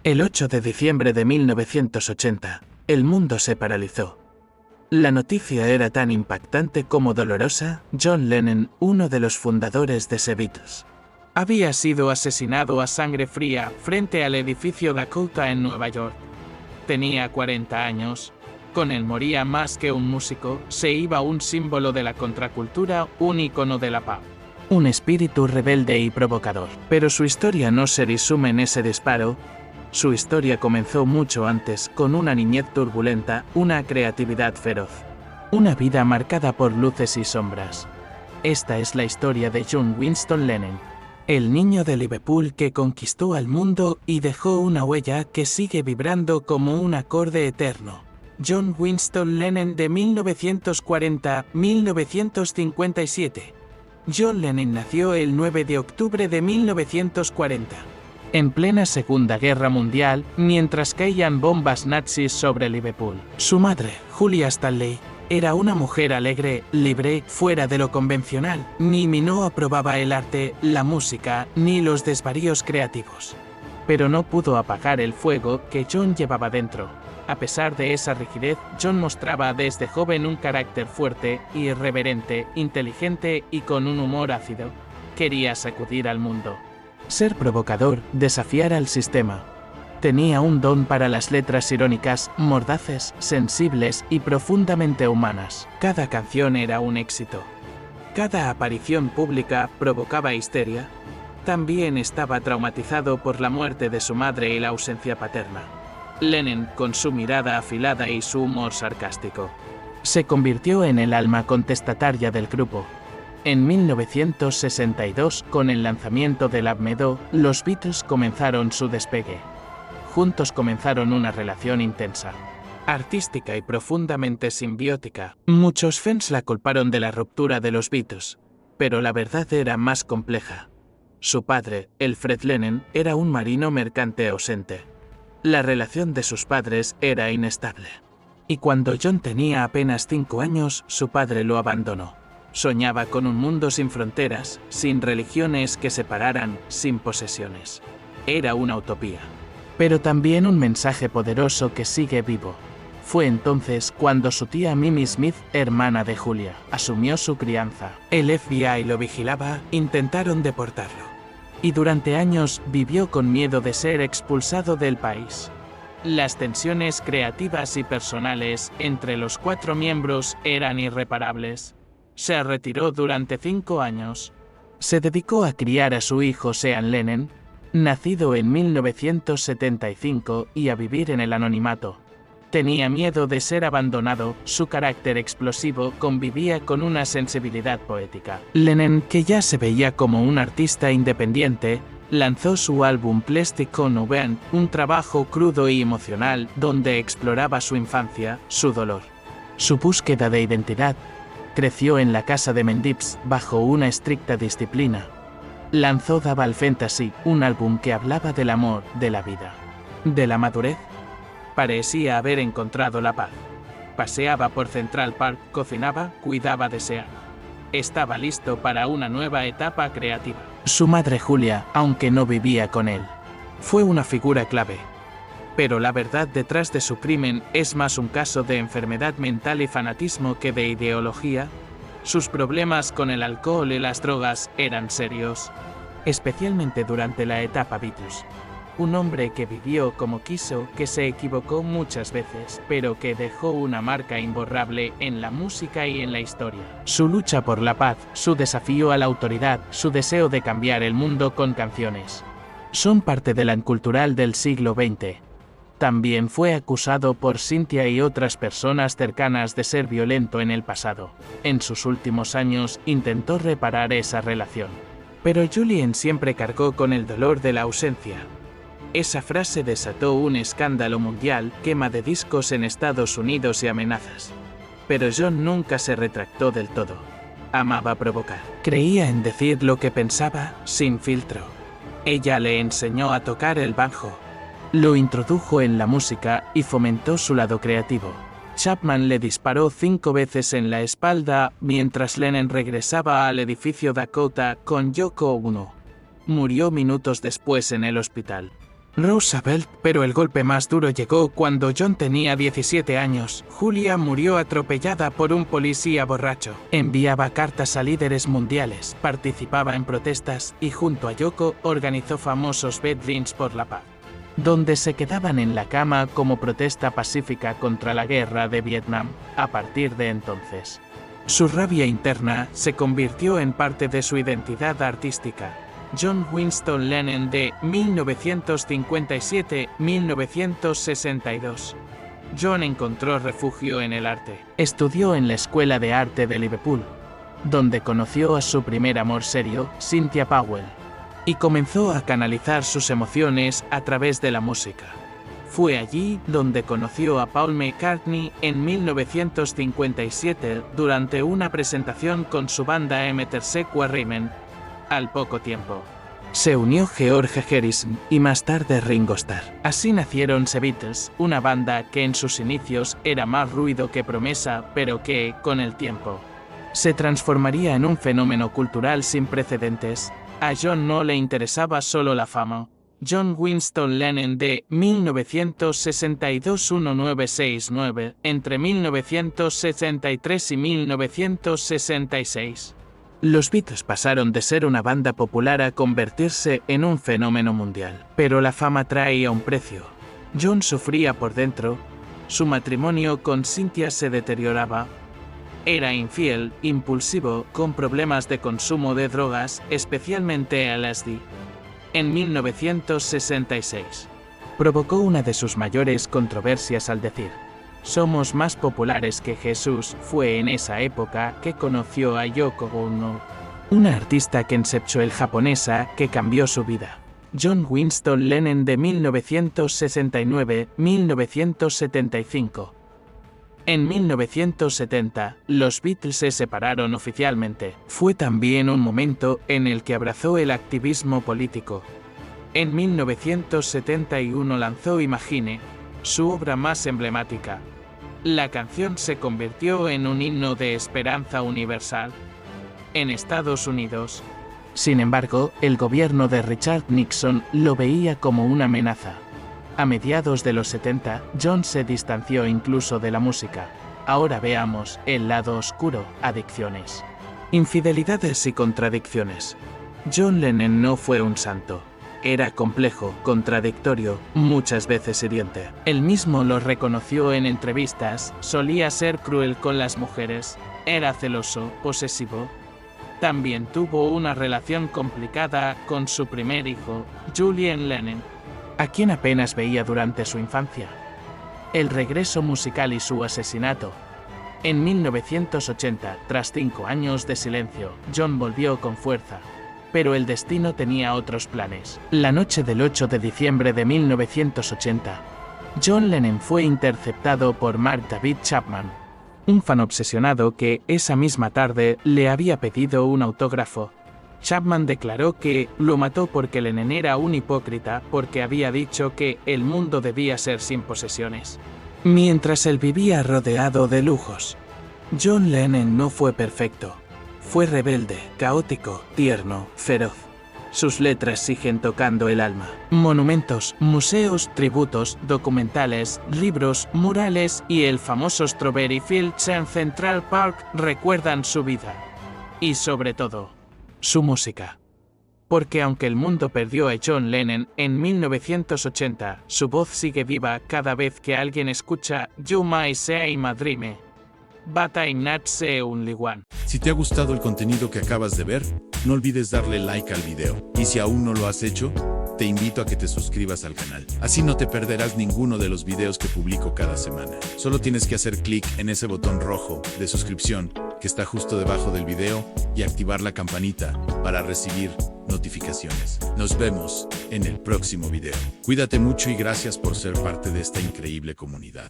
El 8 de diciembre de 1980, el mundo se paralizó. La noticia era tan impactante como dolorosa. John Lennon, uno de los fundadores de The Beatles, había sido asesinado a sangre fría frente al edificio Dakota en Nueva York. Tenía 40 años. Con él moría más que un músico, se iba un símbolo de la contracultura, un ícono de la paz. Un espíritu rebelde y provocador. Pero su historia no se resume en ese disparo. Su historia comenzó mucho antes, con una niñez turbulenta, una creatividad feroz. Una vida marcada por luces y sombras. Esta es la historia de John Winston Lennon, el niño de Liverpool que conquistó al mundo y dejó una huella que sigue vibrando como un acorde eterno. John Winston Lennon de 1940-1957. John Lennon nació el 9 de octubre de 1940. En plena Segunda Guerra Mundial, mientras caían bombas nazis sobre Liverpool. Su madre, Julia Stanley, era una mujer alegre, libre, fuera de lo convencional. Mimi no aprobaba el arte, la música, ni los desvaríos creativos. Pero no pudo apagar el fuego que John llevaba dentro. A pesar de esa rigidez, John mostraba desde joven un carácter fuerte, irreverente, inteligente y con un humor ácido. Quería sacudir al mundo. Ser provocador, desafiar al sistema. Tenía un don para las letras irónicas, mordaces, sensibles y profundamente humanas. Cada canción era un éxito. Cada aparición pública provocaba histeria. También estaba traumatizado por la muerte de su madre y la ausencia paterna. Lennon, con su mirada afilada y su humor sarcástico, se convirtió en el alma contestataria del grupo. En 1962, con el lanzamiento del Love Me Do, los Beatles comenzaron su despegue. Juntos comenzaron una relación intensa, artística y profundamente simbiótica. Muchos fans la culparon de la ruptura de los Beatles, pero la verdad era más compleja. Su padre, Alfred Lennon, era un marino mercante ausente. La relación de sus padres era inestable. Y cuando John tenía apenas 5 años, su padre lo abandonó. Soñaba con un mundo sin fronteras, sin religiones que separaran, sin posesiones. Era una utopía. Pero también un mensaje poderoso que sigue vivo. Fue entonces cuando su tía Mimi Smith, hermana de Julia, asumió su crianza. El FBI lo vigilaba, intentaron deportarlo. Y durante años vivió con miedo de ser expulsado del país. Las tensiones creativas y personales entre los 4 miembros eran irreparables. Se retiró durante 5 años. Se dedicó a criar a su hijo Sean Lennon, nacido en 1975, y a vivir en el anonimato. Tenía miedo de ser abandonado, su carácter explosivo convivía con una sensibilidad poética. Lennon, que ya se veía como un artista independiente, lanzó su álbum Plastic Ono Band, un trabajo crudo y emocional donde exploraba su infancia, su dolor, su búsqueda de identidad. Creció en la casa de Mendips bajo una estricta disciplina. Lanzó Double Fantasy, un álbum que hablaba del amor, de la vida, de la madurez. Parecía haber encontrado la paz. Paseaba por Central Park, cocinaba, cuidaba de Sean. Estaba listo para una nueva etapa creativa. Su madre Julia, aunque no vivía con él, fue una figura clave. Pero la verdad detrás de su crimen es más un caso de enfermedad mental y fanatismo que de ideología. Sus problemas con el alcohol y las drogas eran serios, especialmente durante la etapa Beatles. Un hombre que vivió como quiso, que se equivocó muchas veces, pero que dejó una marca imborrable en la música y en la historia. Su lucha por la paz, su desafío a la autoridad, su deseo de cambiar el mundo con canciones, son parte de la cultural del siglo XX. También fue acusado por Cynthia y otras personas cercanas de ser violento en el pasado. En sus últimos años intentó reparar esa relación. Pero Julien siempre cargó con el dolor de la ausencia. Esa frase desató un escándalo mundial, quema de discos en Estados Unidos y amenazas. Pero John nunca se retractó del todo. Amaba provocar. Creía en decir lo que pensaba, sin filtro. Ella le enseñó a tocar el banjo. Lo introdujo en la música y fomentó su lado creativo. Chapman le disparó 5 veces en la espalda mientras Lennon regresaba al edificio Dakota con Yoko Ono. Murió minutos después en el hospital. Roosevelt, pero el golpe más duro llegó cuando John tenía 17 años. Julia murió atropellada por un policía borracho. Enviaba cartas a líderes mundiales, participaba en protestas y junto a Yoko organizó famosos bedrooms por la paz, donde se quedaban en la cama como protesta pacífica contra la guerra de Vietnam. A partir de entonces, su rabia interna se convirtió en parte de su identidad artística. John Winston Lennon de 1957-1962. John encontró refugio en el arte. Estudió en la Escuela de Arte de Liverpool, donde conoció a su primer amor serio, Cynthia Powell, y comenzó a canalizar sus emociones a través de la música. Fue allí donde conoció a Paul McCartney en 1957 durante una presentación con su banda Emerson Rhythm. Al poco tiempo, se unió George Harrison y más tarde Ringo Starr. Así nacieron The Beatles, una banda que en sus inicios era más ruido que promesa, pero que, con el tiempo, se transformaría en un fenómeno cultural sin precedentes. A John no le interesaba solo la fama. John Winston Lennon de 1962-1969, entre 1963 y 1966. Los Beatles pasaron de ser una banda popular a convertirse en un fenómeno mundial. Pero la fama traía un precio. John sufría por dentro, su matrimonio con Cynthia se deterioraba, era infiel, impulsivo, con problemas de consumo de drogas, especialmente LSD. En 1966, provocó una de sus mayores controversias al decir: "Somos más populares que Jesús". Fue en esa época que conoció a Yoko Ono, una artista conceptual japonesa que cambió su vida. John Winston Lennon de 1969-1975. En 1970, los Beatles se separaron oficialmente. Fue también un momento en el que abrazó el activismo político. En 1971 lanzó Imagine, su obra más emblemática. La canción se convirtió en un himno de esperanza universal en Estados Unidos. Sin embargo, el gobierno de Richard Nixon lo veía como una amenaza. A mediados de los 70, John se distanció incluso de la música. Ahora veamos el lado oscuro: adicciones, infidelidades y contradicciones. John Lennon no fue un santo. Era complejo, contradictorio, muchas veces hiriente. Él mismo lo reconoció en entrevistas. Solía ser cruel con las mujeres, era celoso, posesivo. También tuvo una relación complicada con su primer hijo, Julian Lennon, a quien apenas veía durante su infancia. El regreso musical y su asesinato. En 1980, tras 5 años de silencio, John volvió con fuerza. Pero el destino tenía otros planes. La noche del 8 de diciembre de 1980, John Lennon fue interceptado por Mark David Chapman, un fan obsesionado que esa misma tarde le había pedido un autógrafo. Chapman declaró que lo mató porque Lennon era un hipócrita, porque había dicho que el mundo debía ser sin posesiones, mientras él vivía rodeado de lujos. John Lennon no fue perfecto. Fue rebelde, caótico, tierno, feroz. Sus letras siguen tocando el alma. Monumentos, museos, tributos, documentales, libros, murales y el famoso Strawberry Fields en Central Park recuerdan su vida. Y sobre todo, su música. Porque aunque el mundo perdió a John Lennon en 1980, su voz sigue viva cada vez que alguien escucha You Might Say My Dream, But I'm Not the Only One. Si te ha gustado el contenido que acabas de ver, no olvides darle like al video. Y si aún no lo has hecho, te invito a que te suscribas al canal. Así no te perderás ninguno de los videos que publico cada semana. Solo tienes que hacer clic en ese botón rojo de suscripción que está justo debajo del video y activar la campanita para recibir notificaciones. Nos vemos en el próximo video. Cuídate mucho y gracias por ser parte de esta increíble comunidad.